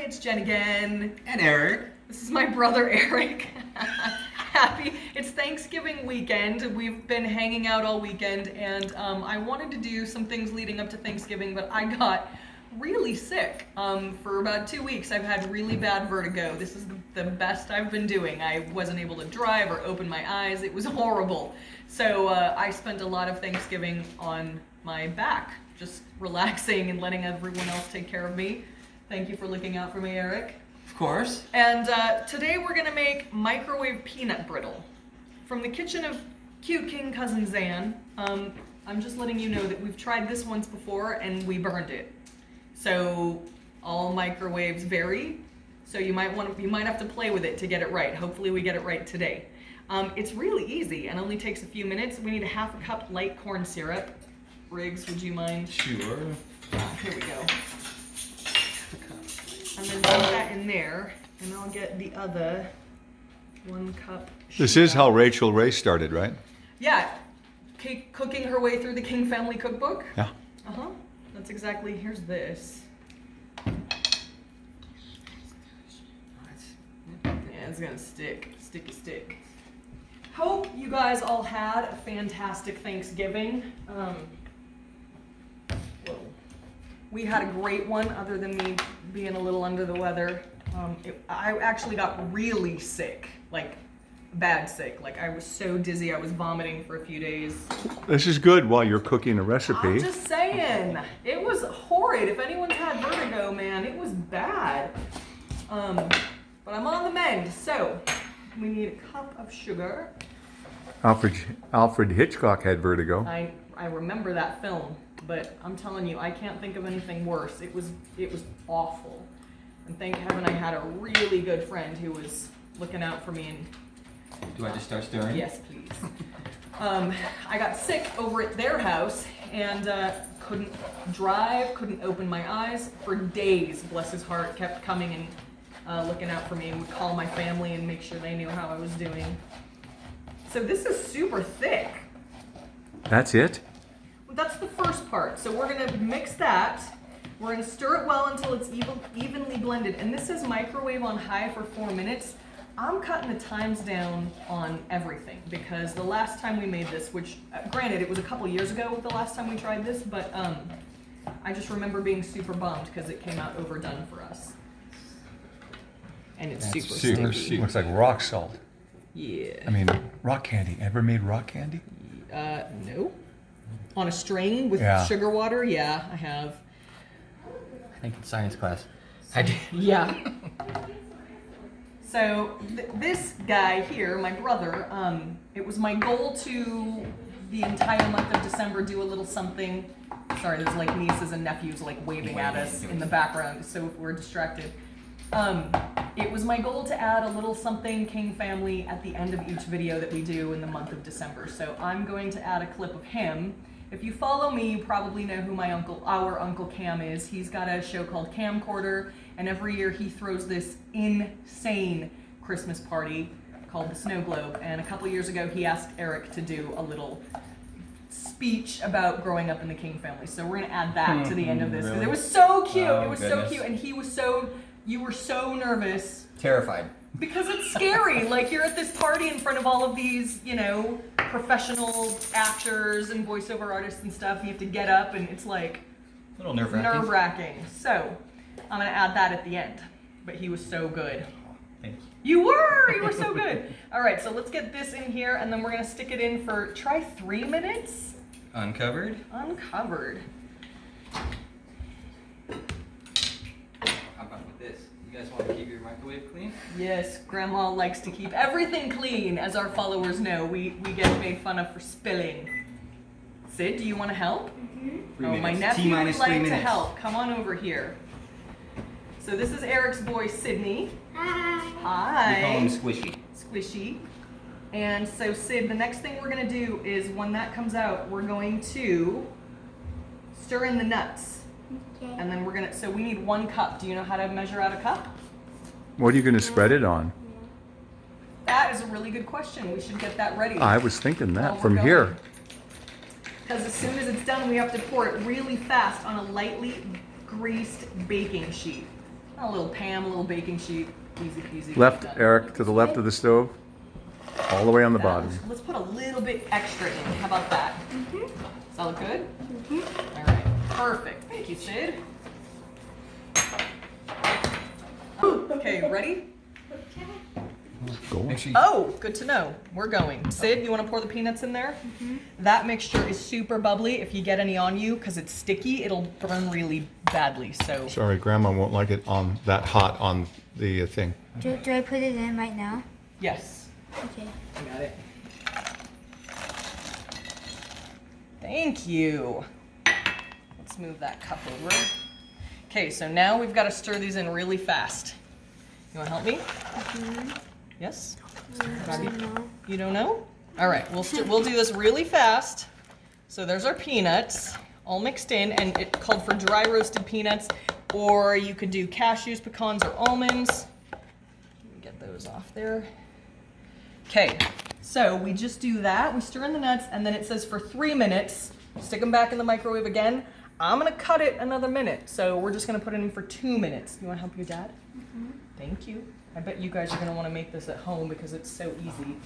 it's Jen again. And Eric. This is my brother Eric. It's Thanksgiving weekend. We've been hanging out all weekend, and I wanted to do some things leading up to Thanksgiving, but I got really sick. For about 2 weeks, I've had really bad vertigo. This is the best I've been doing. I wasn't able to drive or open my eyes. It was horrible. So I spent a lot of Thanksgiving on my back, just relaxing and letting everyone else take care of me. Thank you for looking out for me, Eric. Of course. And today we're gonna make microwave peanut brittle from the kitchen of cute King Cousin Xan. I'm just letting you know that we've tried this once before and we burned it. So all microwaves vary. So you might have to play with it to get it right. Hopefully we get it right today. It's really easy and only takes a few minutes. We need a half a cup light corn syrup. Riggs, would you mind? Sure. Here we go. And then put that in there, and I'll get the other 1 cup. This is how Rachel Ray started, right? Yeah, cooking her way through the King family cookbook. Yeah. Uh-huh. That's exactly, here's this. Yeah, it's gonna stick. Hope you guys all had a fantastic Thanksgiving. Whoa. We had a great one, other than me being a little under the weather. I actually got really sick, like bad sick. Like I was so dizzy, I was vomiting for a few days. This is good while you're cooking a recipe. I'm just saying, it was horrid. If anyone's had vertigo, man, it was bad. But I'm on the mend, so we need a cup of sugar. Alfred Hitchcock had vertigo. I remember that film, but I'm telling you, I can't think of anything worse. It was awful. And thank heaven I had a really good friend who was looking out for me. And Do I just start stirring? yes, please. I got sick over at their house and couldn't drive, couldn't open my eyes for days. Bless his heart, kept coming and looking out for me and would call my family and make sure they knew how I was doing. So this is super thick. That's it? Well, that's the first part. So we're gonna mix that. We're gonna stir it well until it's evenly blended. And this says microwave on high for 4 minutes. I'm cutting the times down on everything because the last time we made this, which granted it was a couple years ago the last time we tried this, but I just remember being super bummed because it came out overdone for us. And it's That's super sticky. Looks like rock salt. Yeah. I mean, rock candy. Ever made rock candy? No. On a string with sugar water? Yeah, I have. I think in science class. I did. Yeah. So this guy here, my brother, it was my goal to the entire month of December do a little something. Sorry, there's like nieces and nephews like waving at us in the background, so we're distracted. It was my goal to add a little something King family at the end of each video that we do in the month of December. So I'm going to add a clip of him. If you follow me, you probably know who our Uncle Cam is. He's got a show called Camcorder, and every year he throws this insane Christmas party called the Snow Globe. And a couple years ago, he asked Eric to do a little speech about growing up in the King family. So we're gonna add that to the end of this because it was so cute. Oh, it was goodness. so cute, and you were so nervous. Terrified. Because it's scary. Like you're at this party in front of all of these, professional actors and voiceover artists and stuff. You have to get up and it's like A little nerve-wracking. nerve-wracking. So I'm gonna add that at the end. But he was so good. Thank you. You were so good. All right, so let's get this in here and then we're gonna stick it in for, try 3 minutes. Uncovered. Uncovered. How about with this? You guys want to keep your microwave clean? Yes, Grandma likes to keep everything clean, as our followers know. We get made fun of for spilling. Sid, do you want to help? Mm-hmm. Oh, my nephew would like to help. Come on over here. So this is Eric's boy, Sydney. Hi. We call him Squishy. Squishy. And so Sid, the next thing we're gonna do is when that comes out, we're going to stir in the nuts. Okay. And then so we need 1 cup. Do you know how to measure out a cup? What are you going to spread it on? That is a really good question. We should get that ready. I was thinking that While from we're here. going. Because as soon as it's done, we have to pour it really fast on a lightly greased baking sheet. A little Pam, a little baking sheet. Easy peasy. Left, done. Eric, to the left of the stove. All the way on the bottom. Let's put a little bit extra in. How about that? Mm-hmm. Does that look good? Mm-hmm. All right. Perfect. Thank you, Sid. Okay, ready? Go on. Make sure you Oh, good to know. We're going. Sid, you want to pour the peanuts in there? That mixture is super bubbly. If you get any on you, because it's sticky, it'll burn really badly. So Sorry, Grandma won't like it on that hot on the thing. Do I put it in right now? yes, Okay. I got it. Thank you. Let's move that cup over. Okay, so now we've got to stir these in really fast. You want to help me? Yes? No. You don't know? All right, we'll do this really fast. So there's our peanuts all mixed in, and it called for dry roasted peanuts, or you could do cashews, pecans, or almonds. Let me get those off there. Okay, so we just do that. We stir in the nuts, and then it says for 3 minutes. Stick them back in the microwave again. I'm gonna cut it another minute, so we're just gonna put it in for 2 minutes. You wanna help your dad? Thank you. I bet you guys are gonna wanna make this at home because it's so easy.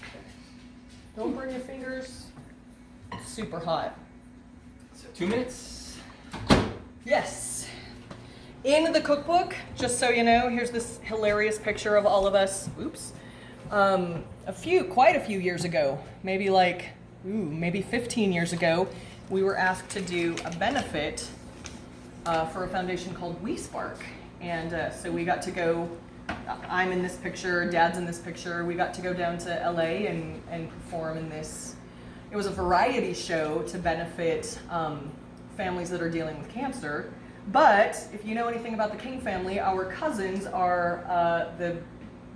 Don't burn your fingers. It's super hot. So 2 minutes. Yes. In the cookbook, just so you know, here's this hilarious picture of all of us. Oops. Quite a few years ago, maybe 15 years ago, we were asked to do a benefit for a foundation called We Spark. And so we got to go, I'm in this picture, Dad's in this picture. We got to go down to LA and perform in this. It was a variety show to benefit families that are dealing with cancer. But if you know anything about the King family, our cousins are the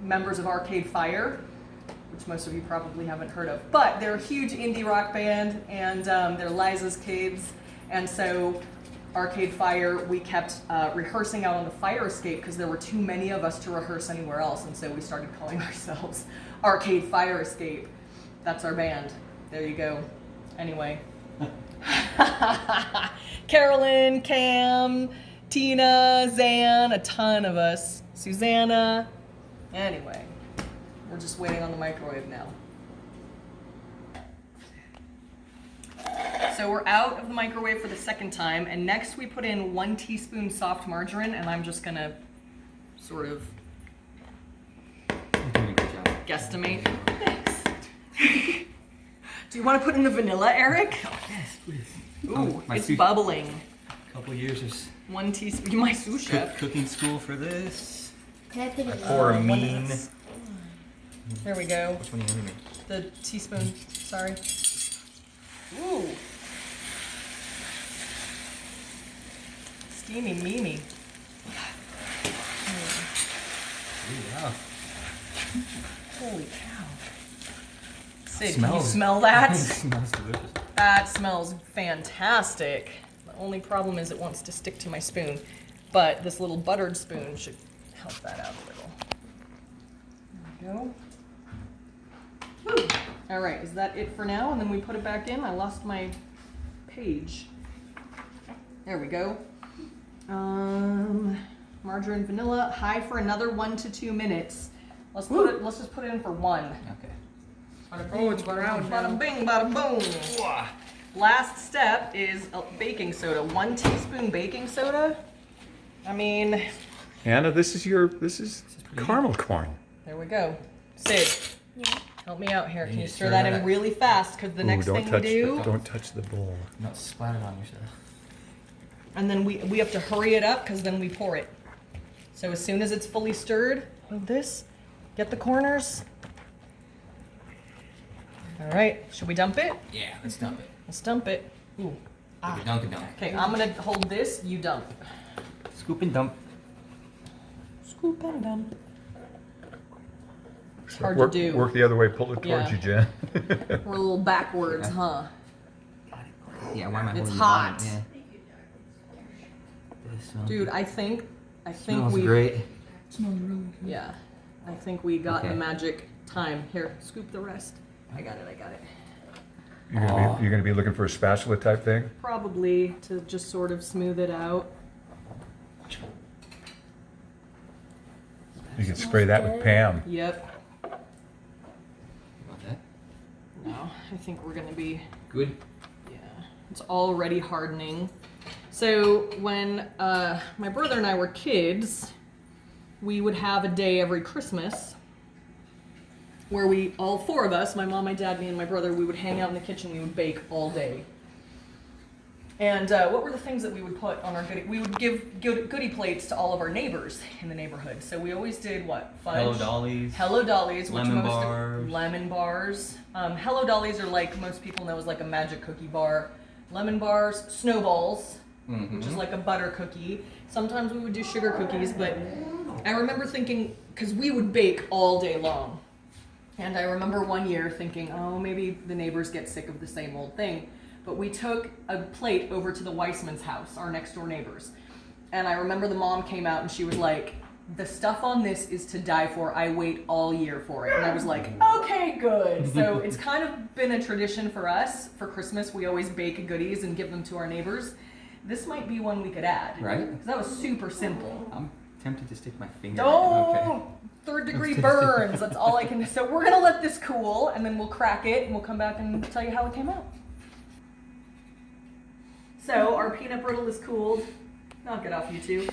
members of Arcade Fire, which most of you probably haven't heard of. But they're a huge indie rock band, and they're Liza's kids. And so Arcade Fire, we kept rehearsing out on the fire escape because there were too many of us to rehearse anywhere else. And so we started calling ourselves Arcade Fire Escape. That's our band. There you go. Anyway. Carolyn, Cam, Tina, Xan, a ton of us. Susanna. Anyway, we're just waiting on the microwave now. So we're out of the microwave for the second time, and next we put in 1 teaspoon soft margarine, and I'm just gonna sort of You're doing a good job. guesstimate. Thanks. Do you want to put in the vanilla, Eric? Yes, please. Ooh, My it's sous- bubbling. Couple years of 1 teaspoon. My sous chef. cooking school for this. Can I put it Pour a in? mean. There we go. Which one do you want me? The teaspoon. Sorry. Ooh. Steamy meamy. Wow. Holy cow. Sid, can you Smells. smell that? It smells delicious. That smells fantastic. The only problem is it wants to stick to my spoon, but this little buttered spoon should help that out a little. There we go. Woo. All right, is that it for now? And then we put it back in. I lost my page. There we go. Margarine, vanilla, high for another 1 to 2 minutes. Let's just put it in for 1. Okay. Oh, it's brown now. Bada bing, bada boom. Last step is baking soda. 1 teaspoon baking soda. I mean, Anna, this is caramel corn. there we go. Sid, Yeah. help me out here. Can you stir Stir that that. in really fast? Because the Ooh, next thing we do, don't touch the bowl. Not splat it on yourself. and then we have to hurry it up because then we pour it. So as soon as it's fully stirred, hold this, get the corners. All right, should we dump it? Yeah, let's dump it. Let's dump it. Ooh. Take a dunk and dunk. Okay, I'm gonna hold this, you dump. Scoop and dump. Scoop and dump. It's hard to do. Work the other way, pull it towards Yeah. you, Jen. We're a little backwards, Yeah. huh? Yeah, why am I holding It's the hot. bottom? Yeah. This smells Dude, good. I think Smells we great. Yeah. I think we got the Okay. magic time. Here, scoop the rest. I got it. You're gonna be looking for a spatula type thing? Probably to just sort of smooth it out. You can spray that with Pam. Yep. Want that? No, I think we're gonna be, Good. yeah. It's already hardening. So when my brother and I were kids, we would have a day every Christmas where we, all four of us, my mom, my dad, me, and my brother, we would hang out in the kitchen, we would bake all day. And what were the things that we would put on our goodie? We would give goodie plates to all of our neighbors in the neighborhood. So we always did what? Fudge. Hello Dollies. Hello Dollies, which Lemon most bars. lemon bars. Hello Dollies are like most people know is like a magic cookie bar. Lemon bars, snowballs, which is like a butter cookie. Sometimes we would do sugar cookies, but I remember thinking, because we would bake all day long. And I remember one year thinking, oh, maybe the neighbors get sick of the same old thing. But we took a plate over to the Weissman's house, our next door neighbors. And I remember the mom came out and she was like, the stuff on this is to die for. I wait all year for it. And I was like, okay, good. So it's kind of been a tradition for us. For Christmas, we always bake goodies and give them to our neighbors. This might be one we could add. Right. Because that was super simple. I'm tempted to stick my finger. Don't! Okay. Third-degree burns. That's all I can do. So we're going to let this cool, and then we'll crack it, and we'll come back and tell you how it came out. So our peanut brittle is cooled. Knock it off, you two.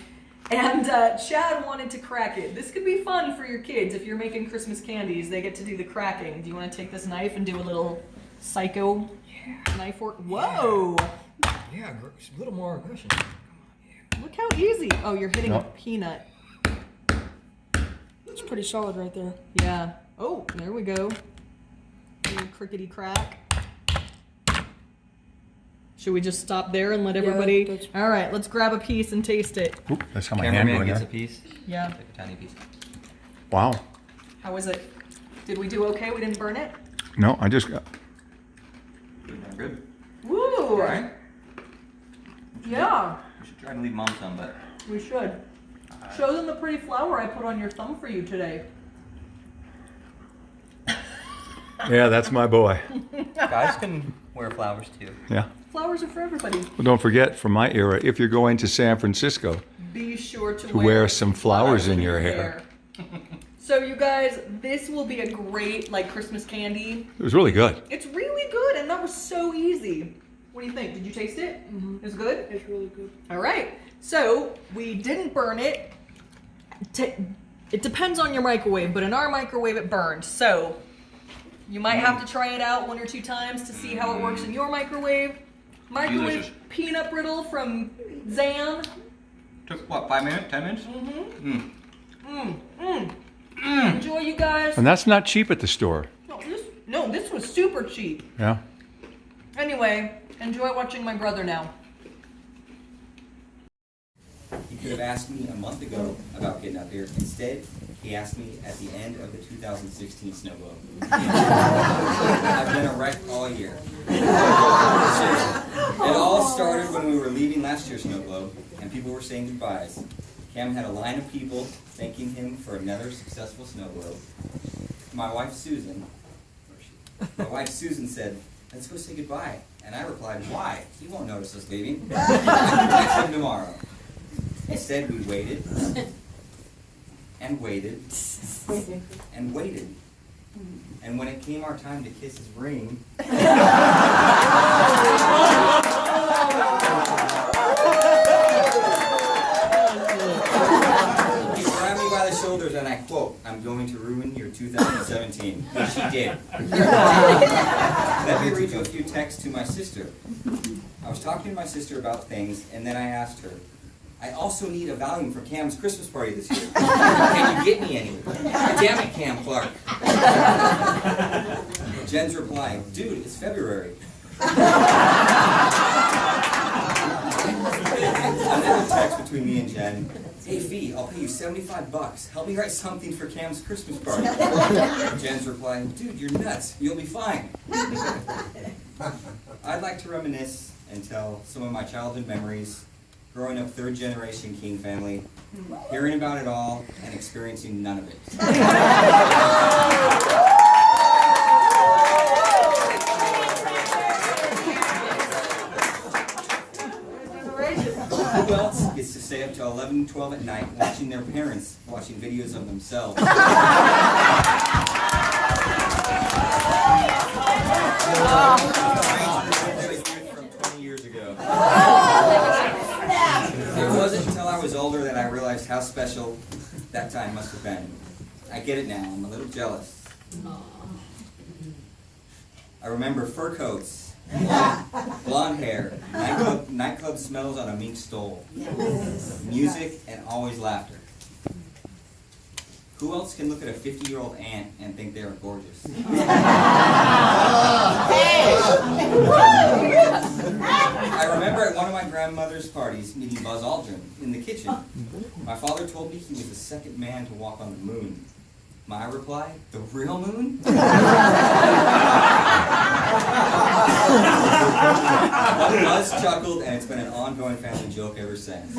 And Chad wanted to crack it. This could be fun for your kids if you're making Christmas candies. They get to do the cracking. Do you want to take this knife and do a little psycho knife work? Whoa! Yeah, a little more aggression. Look how easy. Oh, you're hitting a Nope. peanut. It's pretty solid right there. Yeah. Oh, there we go. Little crickety crack. Should we just stop there and let everybody? that's- All right, let's grab a piece and taste it. Oop, that's how my hand Cameraman went gets there. a piece. Yeah. Take a tiny piece. Wow. How is it? Did we do okay? We didn't burn it? No, I just got. Good. Woo! Right? Yeah, We should try to leave Mom some, but we should. Show them the pretty flower I put on your thumb for you today. Yeah, that's my boy. guys can wear flowers too. Yeah. Flowers are for everybody. Well, don't forget, from my era, if you're going to San Francisco, Be sure to wear some flowers in your hair. So you guys, this will be a great like Christmas candy. It was really good. It's really good, and that was so easy. What do you think? Did you taste it? Mhm. It's good? It's really good. All right. So we didn't burn it. It depends on your microwave, but in our microwave it burned. So you might have to try it out 1 or 2 times to see how it works in your microwave. Microwave Delicious. peanut brittle from Xan. Took what, 5 minutes, 10 minutes? Enjoy, you guys. And that's not cheap at the store. No, this was super cheap. Yeah. Anyway, enjoy watching my brother now. He could have asked me a month ago about getting up here. Instead, he asked me at the end of the 2016 snow globe. I've been a wreck all year. It all started when we were leaving last year's snow globe and people were saying goodbyes. Cam had a line of people thanking him for another successful snow globe. My wife Susan said, "Let's go say goodbye." And I replied, "Why? He won't notice us leaving. Next him tomorrow." Instead, we waited and waited and waited. And when it came our time to kiss his ring, he grabbed me by the shoulders and I quote, "I'm going to ruin your 2017, which he did. Let me read you a few texts to my sister. I was talking to my sister about things, and then I asked her, "I also need a volume for Cam's Christmas party this year. Can you get me any?" "Damn it, Cam Clark." Jen's replying, "Dude, it's February." Another text between me and Jen. "Hey, Fee, I'll pay you $75. Help me write something for Cam's Christmas party." Jen's replying, "Dude, you're nuts. You'll be fine." I'd like to reminisce and tell some of my childhood memories, growing up 3rd generation King family, hearing about it all and experiencing none of it. Who else gets to stay up till 11, 12 at night, watching their parents watching videos of themselves. From 20 years ago. It wasn't until I was older that I realized how special that time must have been. I get it now. I'm a little jealous. I remember fur coats, blonde hair, nightclub smells on a mink stole, music, and always laughter. Who else can look at a 50-year-old aunt and think they are gorgeous? I remember at one of my grandmother's parties meeting Buzz Aldrin in the kitchen. My father told me he was the second man to walk on the moon. My reply, the real moon? But Buzz chuckled, and it's been an ongoing family joke ever since.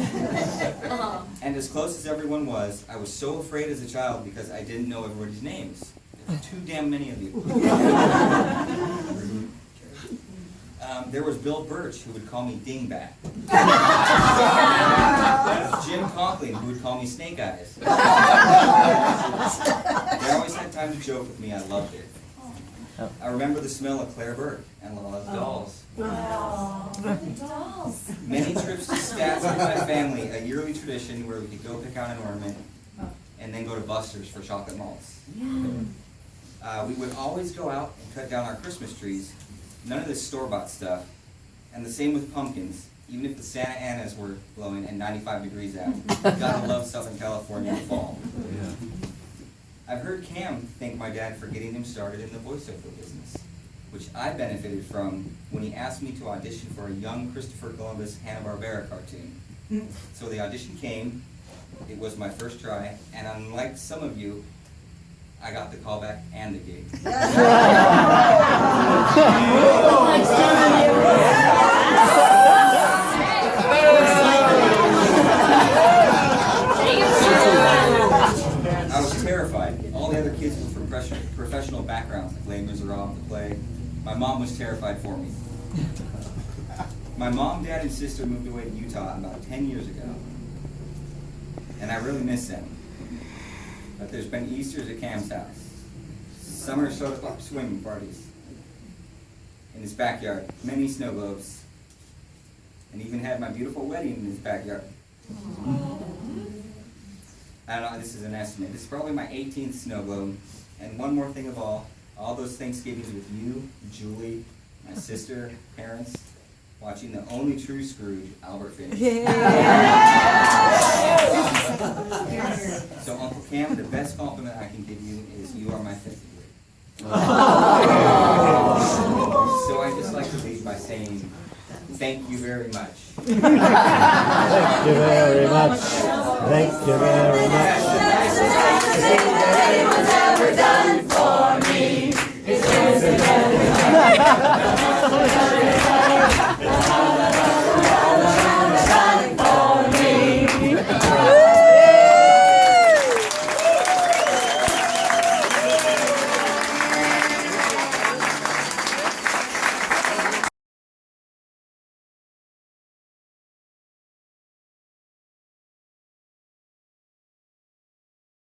And as close as everyone was, I was so afraid as a child because I didn't know everybody's names. There were too damn many of you. There was Bill Birch, who would call me Dingbat. Jim Conklin, who would call me Snake Eyes. They always had time to joke with me. I loved it. I remember the smell of Claire Burke and Lala's dolls. Many trips to Stats with my family, a yearly tradition where we could go pick out an ornament and then go to Buster's for chocolate malts. We would always go out and cut down our Christmas trees. None of this store-bought stuff. And the same with pumpkins, even if the Santa Anas were blowing and 95 degrees out. Gotta love Southern California in the fall. I've heard Cam thank my dad for getting him started in the voiceover business, which I benefited from when he asked me to audition for a young Christopher Columbus Hanna-Barbera cartoon. So the audition came, it was my first try, and unlike some of you, I got the callback and the gig. I was terrified. All the other kids were from professional backgrounds, like Les Miserables, the play. My mom was terrified for me. My mom, dad, and sister moved away to Utah about 10 years ago. And I really miss them. But there's been Easters at Cam's house, summer soda pop swimming parties, in his backyard, many snow globes, and even had my beautiful wedding in his backyard. I don't know, this is an estimate. This is probably my 18th snow globe. And one more thing of all those Thanksgivings with you, Julie, my sister, parents, watching the only true Scrooge, Albert Finney. So Uncle Cam, the best compliment I can give you is you are my fifth degree. So I'd just like to leave by saying thank you very much. Thank you very much. Thank you very much. Ever done for me. It's